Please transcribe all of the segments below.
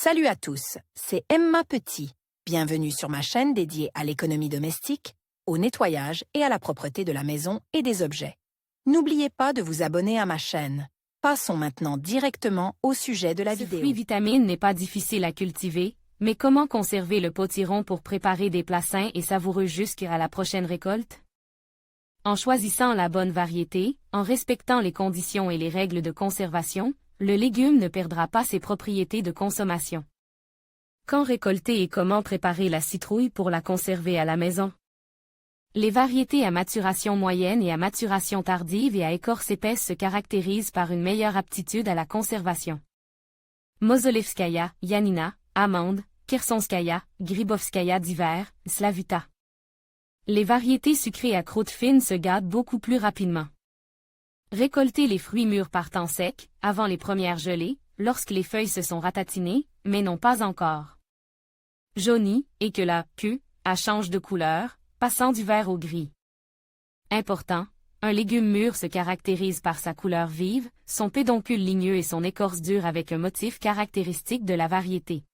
Salut à tous, c'est Emma Petit. Bienvenue sur ma chaîne dédiée à l'économie domestique, au nettoyage et à la propreté de la maison et des objets. N'oubliez pas de vous abonner à ma chaîne. Passons maintenant directement au sujet de la vidéo. Ce fruit vitamine n'est pas difficile à cultiver, mais comment conserver le potiron pour préparer des plats sains et savoureux jusqu'à la prochaine récolte? En choisissant la bonne variété, en respectant les conditions et les règles de conservation, le légume ne perdra pas ses propriétés de consommation. Quand récolter et comment préparer la citrouille pour la conserver à la maison? Les variétés à maturation moyenne et à maturation tardive et à écorce épaisse se caractérisent par une meilleure aptitude à la conservation. Mozolevskaya, Yanina, Amande, Kersonskaya, Gribovskaya d'hiver, Slavuta. Les variétés sucrées à croûte fine se gâtent beaucoup plus rapidement. Récolter les fruits mûrs par temps sec, avant les premières gelées, lorsque les feuilles se sont ratatinées, mais non pas encore jaunies, et que la queue change de couleur, passant du vert au gris. Important, un légume mûr se caractérise par sa couleur vive, son pédoncule ligneux et son écorce dure avec un motif caractéristique de la variété.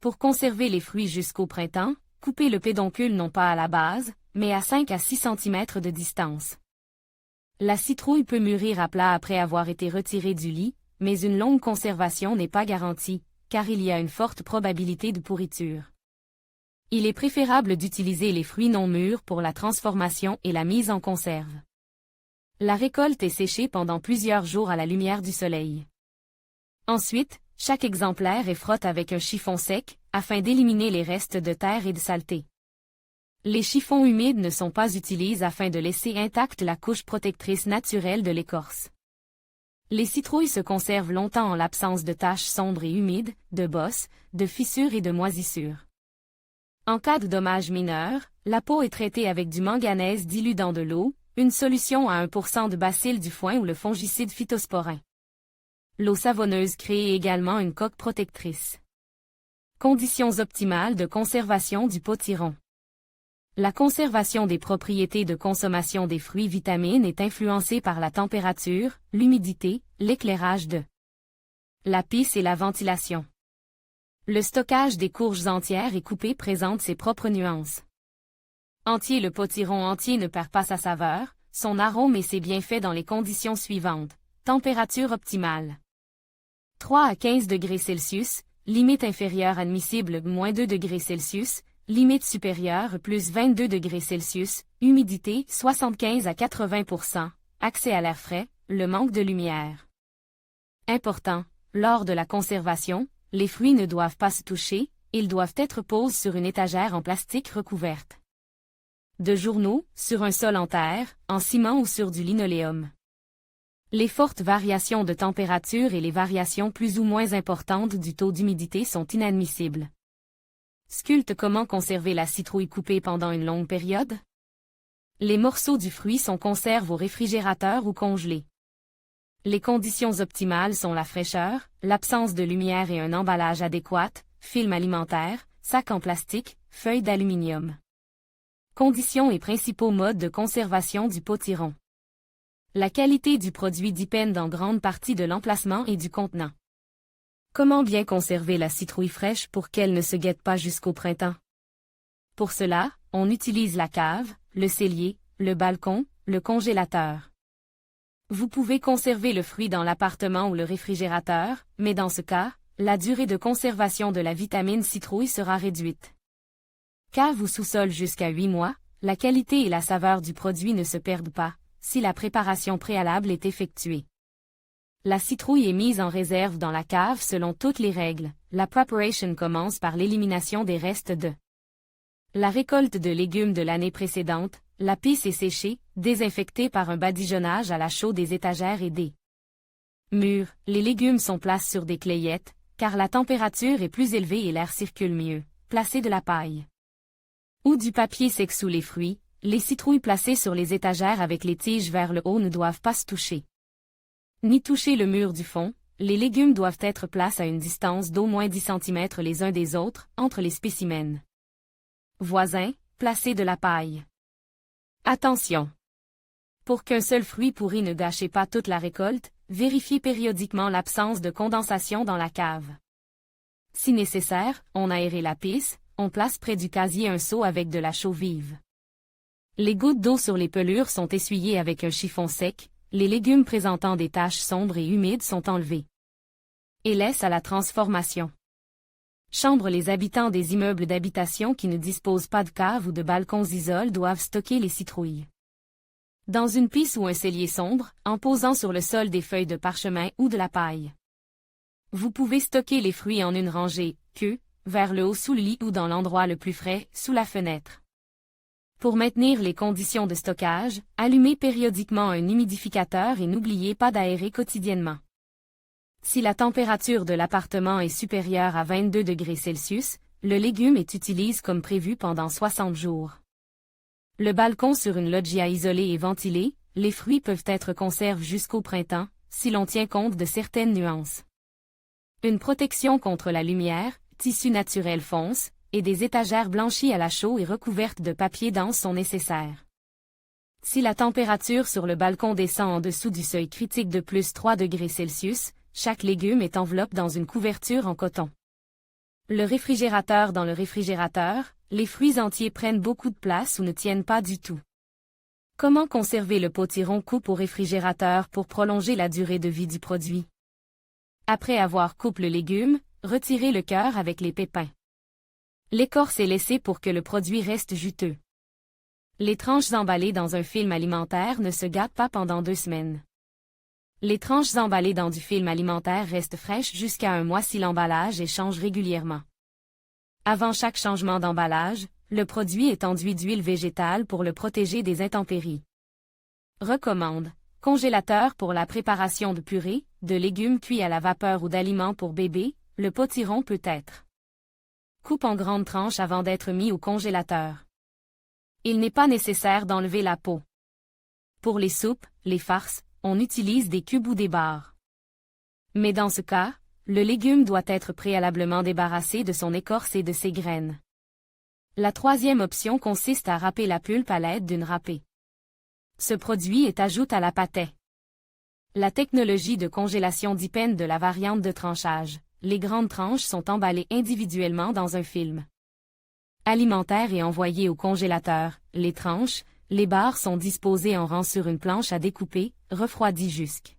Pour conserver les fruits jusqu'au printemps, coupez le pédoncule non pas à la base, mais à 5 à 6 cm de distance. La citrouille peut mûrir à plat après avoir été retirée du lit, mais une longue conservation n'est pas garantie, car il y a une forte probabilité de pourriture. Il est préférable d'utiliser les fruits non mûrs pour la transformation et la mise en conserve. La récolte est séchée pendant plusieurs jours à la lumière du soleil. Ensuite, chaque exemplaire est frotté avec un chiffon sec, afin d'éliminer les restes de terre et de saleté. Les chiffons humides ne sont pas utilisés afin de laisser intacte la couche protectrice naturelle de l'écorce. Les citrouilles se conservent longtemps en l'absence de taches sombres et humides, de bosses, de fissures et de moisissures. En cas de dommages mineurs, la peau est traitée avec du manganèse dilué dans de l'eau, une solution à 1% de bacille du foin ou le fongicide phytosporin. L'eau savonneuse crée également une coque protectrice. Conditions optimales de conservation du potiron. La conservation des propriétés de consommation des fruits vitamines est influencée par la température, l'humidité, l'éclairage de la pisse et la ventilation. Le stockage des courges entières et coupées présente ses propres nuances. Entier, le potiron entier ne perd pas sa saveur, son arôme et ses bienfaits dans les conditions suivantes. Température optimale. 3 à 15 degrés Celsius, limite inférieure admissible -2 degrés Celsius, limite supérieure plus 22 degrés Celsius, humidité 75 à 80%, accès à l'air frais, le manque de lumière. Important, lors de la conservation, les fruits ne doivent pas se toucher, ils doivent être posés sur une étagère en plastique recouverte de journaux, sur un sol en terre, en ciment ou sur du linoléum. Les fortes variations de température et les variations plus ou moins importantes du taux d'humidité sont inadmissibles. Sculpte, comment conserver la citrouille coupée pendant une longue période? Les morceaux du fruit sont conservés au réfrigérateur ou congelés. Les conditions optimales sont la fraîcheur, l'absence de lumière et un emballage adéquat, film alimentaire, sac en plastique, feuilles d'aluminium. Conditions et principaux modes de conservation du potiron. La qualité du produit dépend en grande partie de l'emplacement et du contenant. Comment bien conserver la citrouille fraîche pour qu'elle ne se gâte pas jusqu'au printemps? Pour cela, on utilise la cave, le cellier, le balcon, le congélateur. Vous pouvez conserver le fruit dans l'appartement ou le réfrigérateur, mais dans ce cas, la durée de conservation de la vitamine citrouille sera réduite. Cave ou sous-sol jusqu'à 8 mois, la qualité et la saveur du produit ne se perdent pas, si la préparation préalable est effectuée. La citrouille est mise en réserve dans la cave selon toutes les règles. La preparation commence par l'élimination des restes de la récolte de légumes de l'année précédente. La pisse est séchée, désinfectée par un badigeonnage à la chaux des étagères et des murs. Les légumes sont placés sur des clayettes, car la température est plus élevée et l'air circule mieux. Placez de la paille ou du papier sec sous les fruits. Les citrouilles placées sur les étagères avec les tiges vers le haut ne doivent pas se toucher, ni toucher le mur du fond. Les légumes doivent être placés à une distance d'au moins 10 cm les uns des autres, entre les spécimens voisins. Placez de la paille. Attention! Pour qu'un seul fruit pourri ne gâche pas toute la récolte, vérifiez périodiquement l'absence de condensation dans la cave. Si nécessaire, on aère la pisse, on place près du casier un seau avec de la chaux vive. Les gouttes d'eau sur les pelures sont essuyées avec un chiffon sec, les légumes présentant des taches sombres et humides sont enlevés. Et laisse à la transformation. Chambre. Les habitants des immeubles d'habitation qui ne disposent pas de cave ou de balcons isolés doivent stocker les citrouilles. Dans une pisse ou un cellier sombre, en posant sur le sol des feuilles de parchemin ou de la paille. Vous pouvez stocker les fruits en une rangée, queue, vers le haut sous le lit ou dans l'endroit le plus frais, sous la fenêtre. Pour maintenir les conditions de stockage, allumez périodiquement un humidificateur et n'oubliez pas d'aérer quotidiennement. Si la température de l'appartement est supérieure à 22 degrés Celsius, le légume est utilisé comme prévu pendant 60 jours. Le balcon sur une loggia isolée et ventilée, les fruits peuvent être conservés jusqu'au printemps, si l'on tient compte de certaines nuances. Une protection contre la lumière, tissu naturel fonce, et des étagères blanchies à la chaux et recouvertes de papier dense sont nécessaires. Si la température sur le balcon descend en dessous du seuil critique de plus 3 degrés Celsius, chaque légume est enveloppé dans une couverture en coton. Le réfrigérateur. Dans le réfrigérateur, les fruits entiers prennent beaucoup de place ou ne tiennent pas du tout. Comment conserver le potiron? Coupe au réfrigérateur pour prolonger la durée de vie du produit. Après avoir coupé le légume, retirez le cœur avec les pépins. L'écorce est laissée pour que le produit reste juteux. Les tranches emballées dans un film alimentaire ne se gâtent pas pendant 2 semaines. Les tranches emballées dans du film alimentaire restent fraîches jusqu'à 1 mois si l'emballage est changé régulièrement. Avant chaque changement d'emballage, le produit est enduit d'huile végétale pour le protéger des intempéries. Recommande. Congélateur pour la préparation de purée, de légumes cuits à la vapeur ou d'aliments pour bébés, le potiron peut être. Coupe en grandes tranches avant d'être mis au congélateur. Il n'est pas nécessaire d'enlever la peau. Pour les soupes, les farces, on utilise des cubes ou des barres. Mais dans ce cas, le légume doit être préalablement débarrassé de son écorce et de ses graines. La troisième option consiste à râper la pulpe à l'aide d'une râpée. Ce produit est ajouté à la pâtée. La technologie de congélation dépend de la variante de tranchage. Les grandes tranches sont emballées individuellement dans un film alimentaire et envoyées au congélateur. Les tranches, les barres sont disposées en rang sur une planche à découper, refroidies jusqu'à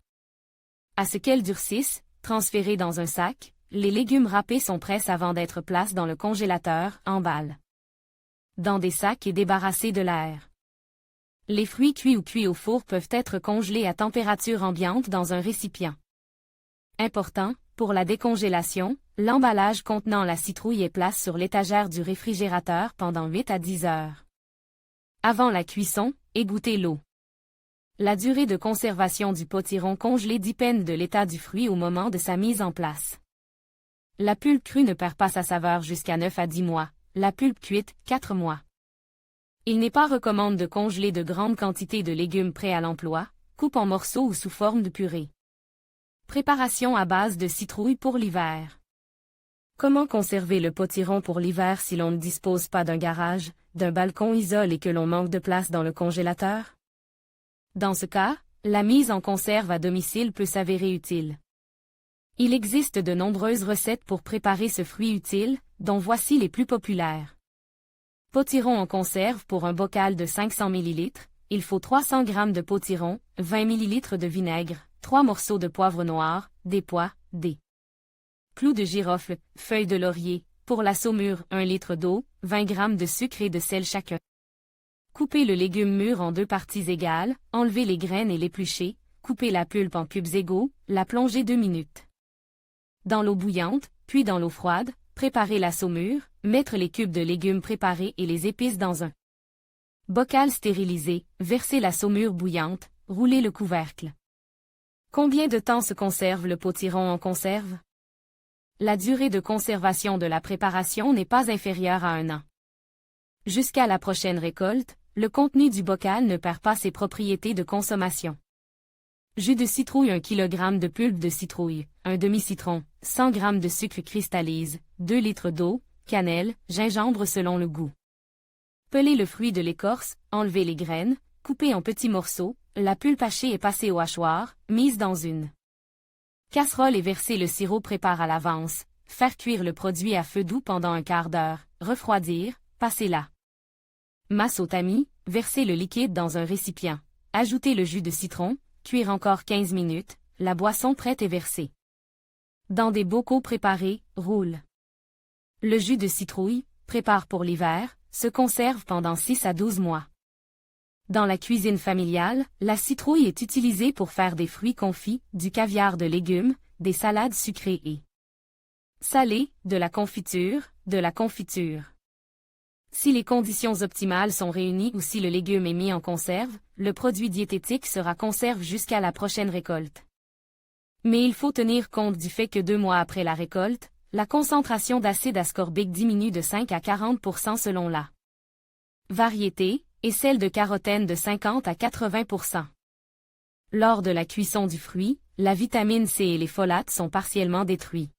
ce qu'elles durcissent, transférées dans un sac. Les légumes râpés sont prêts avant d'être placés dans le congélateur, emballés dans des sacs et débarrassés de l'air. Les fruits cuits ou cuits au four peuvent être congelés à température ambiante dans un récipient. Important, pour la décongélation, l'emballage contenant la citrouille est placé sur l'étagère du réfrigérateur pendant 8 à 10 heures. Avant la cuisson, égouttez l'eau. La durée de conservation du potiron congelé dépend de l'état du fruit au moment de sa mise en place. La pulpe crue ne perd pas sa saveur jusqu'à 9 à 10 mois, la pulpe cuite, 4 mois. Il n'est pas recommandé de congeler de grandes quantités de légumes prêts à l'emploi, coupe en morceaux ou sous forme de purée. Préparation à base de citrouille pour l'hiver. Comment conserver le potiron pour l'hiver si l'on ne dispose pas d'un garage, d'un balcon isolé et que l'on manque de place dans le congélateur? Dans ce cas, la mise en conserve à domicile peut s'avérer utile. Il existe de nombreuses recettes pour préparer ce fruit utile, dont voici les plus populaires. Potiron en conserve. Pour un bocal de 500 ml, il faut 300 g de potiron, 20 ml de vinaigre, 3 morceaux de poivre noir, des pois, des clous de girofle, feuilles de laurier. Pour la saumure, 1 litre d'eau, 20 g de sucre et de sel chacun. Coupez le légume mûr en 2 parties égales, enlevez les graines et l'épluchez, coupez la pulpe en cubes égaux, la plongez 2 minutes dans l'eau bouillante, puis dans l'eau froide, préparez la saumure, mettre les cubes de légumes préparés et les épices dans un bocal stérilisé, versez la saumure bouillante, roulez le couvercle. Combien de temps se conserve le potiron en conserve? La durée de conservation de la préparation n'est pas inférieure à 1 an. Jusqu'à la prochaine récolte, le contenu du bocal ne perd pas ses propriétés de consommation. Jus de citrouille. 1 kg de pulpe de citrouille, un demi-citron, 100 g de sucre cristallise, 2 litres d'eau, cannelle, gingembre selon le goût. Pelez le fruit de l'écorce, enlevez les graines, coupez en petits morceaux, la pulpe hachée est passée au hachoir, mise dans une casserole et versez le sirop préparé à l'avance, Faire cuire le produit à feu doux pendant un quart d'heure, refroidir, passer là. Masse au tamis, versez le liquide dans un récipient. Ajoutez le jus de citron, cuire encore 15 minutes, la boisson prête est versée. Dans des bocaux préparés, roule. Le jus de citrouille, prépare pour l'hiver, se conserve pendant 6 à 12 mois. Dans la cuisine familiale, la citrouille est utilisée pour faire des fruits confits, du caviar de légumes, des salades sucrées et salées, de la confiture, Si les conditions optimales sont réunies ou si le légume est mis en conserve, le produit diététique sera conservé jusqu'à la prochaine récolte. Mais il faut tenir compte du fait que 2 mois après la récolte, la concentration d'acide ascorbique diminue de 5 à 40% selon la variété, et celle de carotène de 50 à 80%. Lors de la cuisson du fruit, la vitamine C et les folates sont partiellement détruits.